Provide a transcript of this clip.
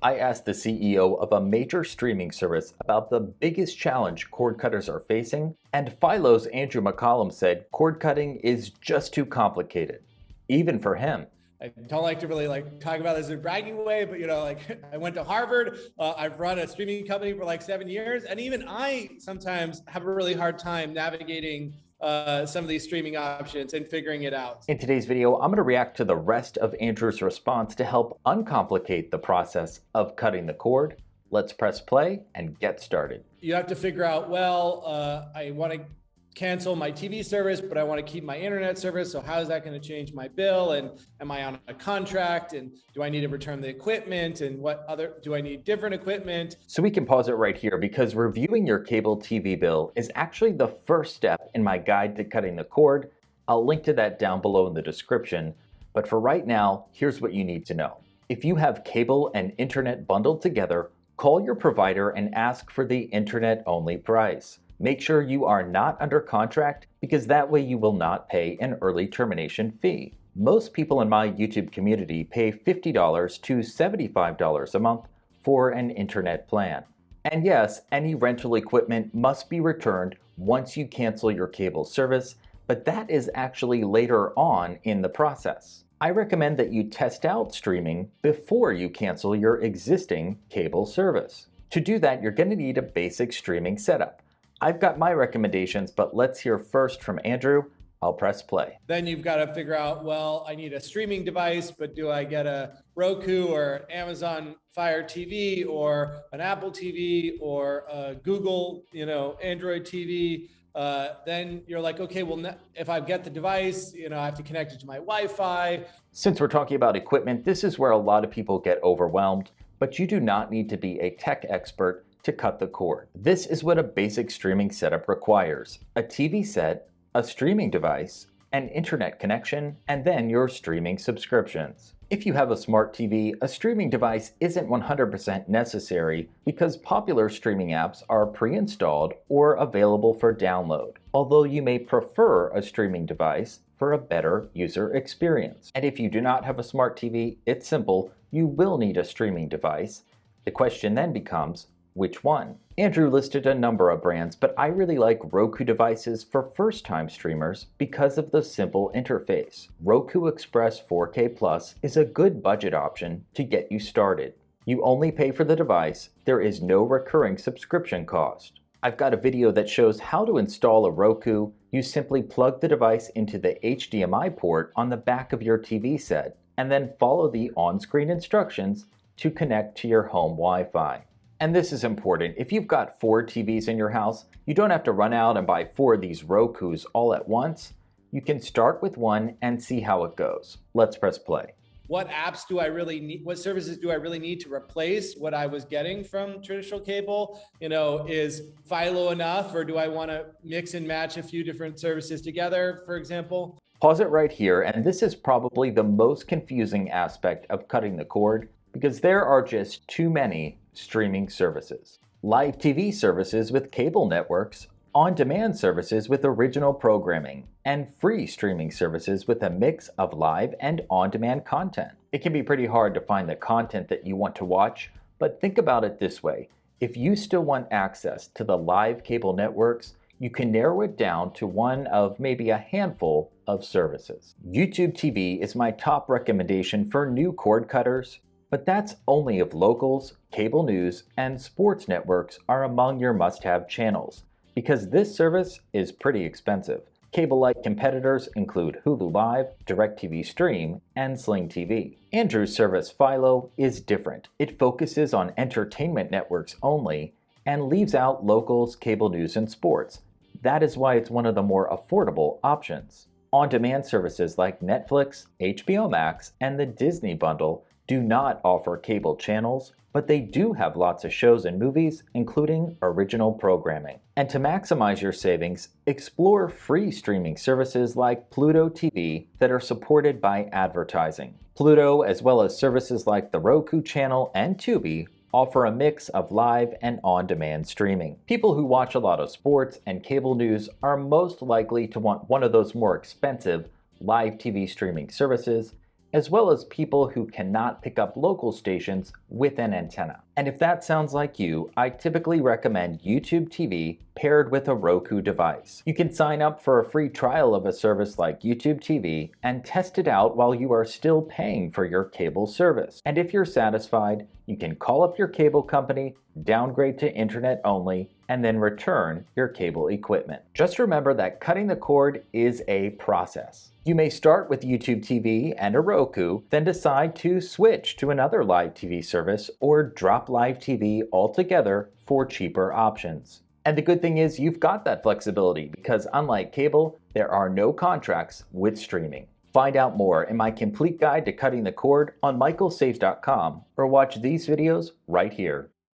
I asked the CEO of a major streaming service about the biggest challenge cord cutters are facing, and Philo's Andrew McCollum said cord cutting is just too complicated, even for him. I don't like to really talk about this in a bragging way, but I went to Harvard. I've run a streaming company for 7 years, and even I sometimes have a really hard time navigating some of these streaming options and figuring it out. In today's video, I'm going to react to the rest of Andrew's response to help uncomplicate the process of cutting the cord. Let's press play and get started. You have to figure out, I want to cancel my TV service, but I want to keep my internet service. So how is that going to change my bill? And am I on a contract? And do I need to return the equipment? And do I need different equipment? So we can pause it right here because reviewing your cable TV bill is actually the first step in my guide to cutting the cord. I'll link to that down below in the description. But for right now, here's what you need to know. If you have cable and internet bundled together, call your provider and ask for the internet-only price. Make sure you are not under contract because that way you will not pay an early termination fee. Most people in my YouTube community pay $50 to $75 a month for an internet plan. And yes, any rental equipment must be returned once you cancel your cable service, but that is actually later on in the process. I recommend that you test out streaming before you cancel your existing cable service. To do that, you're going to need a basic streaming setup. I've got my recommendations, but let's hear first from Andrew. I'll press play. Then you've got to figure out, I need a streaming device, but do I get a Roku or Amazon Fire TV or an Apple TV or a Google, Android TV? Then you're like, okay, if I get the device, I have to connect it to my Wi-Fi. Since we're talking about equipment, this is where a lot of people get overwhelmed, but you do not need to be a tech expert to cut the cord. This is what a basic streaming setup requires: a TV set, a streaming device, an internet connection, and then your streaming subscriptions. If you have a smart TV, a streaming device isn't 100% necessary because popular streaming apps are pre-installed or available for download, although you may prefer a streaming device for a better user experience. And if you do not have a smart TV, it's simple, you will need a streaming device. The question then becomes, which one? Andrew listed a number of brands, but I really like Roku devices for first-time streamers because of the simple interface. Roku Express 4K Plus is a good budget option to get you started. You only pay for the device, there is no recurring subscription cost. I've got a video that shows how to install a Roku. You simply plug the device into the HDMI port on the back of your TV set, and then follow the on-screen instructions to connect to your home Wi-Fi. And this is important. If you've got 4 TVs in your house, you don't have to run out and buy 4 of these Rokus all at once. You can start with one and see how it goes. Let's press play. What apps do I really need? What services do I really need to replace what I was getting from traditional cable? Is Philo enough, or do I want to mix and match a few different services together, for example? Pause it right here, and this is probably the most confusing aspect of cutting the cord because there are just too many streaming services. Live TV services with cable networks, on-demand services with original programming, and free streaming services with a mix of live and on-demand content. It can be pretty hard to find the content that you want to watch, but think about it this way. If you still want access to the live cable networks, you can narrow it down to one of maybe a handful of services. YouTube TV is my top recommendation for new cord cutters, but that's only if locals, cable news, and sports networks are among your must-have channels, because this service is pretty expensive. Cable-like competitors include Hulu Live, DirecTV Stream, and Sling TV. Andrew's service Philo is different. It focuses on entertainment networks only and leaves out locals, cable news, and sports. That is why it's one of the more affordable options. On-demand services like Netflix, HBO Max, and the Disney Bundle do not offer cable channels, but they do have lots of shows and movies, including original programming. And to maximize your savings, explore free streaming services like Pluto TV that are supported by advertising. Pluto, as well as services like the Roku channel and Tubi, offer a mix of live and on-demand streaming. People who watch a lot of sports and cable news are most likely to want one of those more expensive live TV streaming services, as well as people who cannot pick up local stations with an antenna. And if that sounds like you, I typically recommend YouTube TV paired with a Roku device. You can sign up for a free trial of a service like YouTube TV and test it out while you are still paying for your cable service. And if you're satisfied, you can call up your cable company, downgrade to internet only, and then return your cable equipment. Just remember that cutting the cord is a process. You may start with YouTube TV and a Roku, then decide to switch to another live TV service or drop live TV altogether for cheaper options. And the good thing is you've got that flexibility because unlike cable, there are no contracts with streaming. Find out more in my complete guide to cutting the cord on michaelsafe.com or watch these videos right here.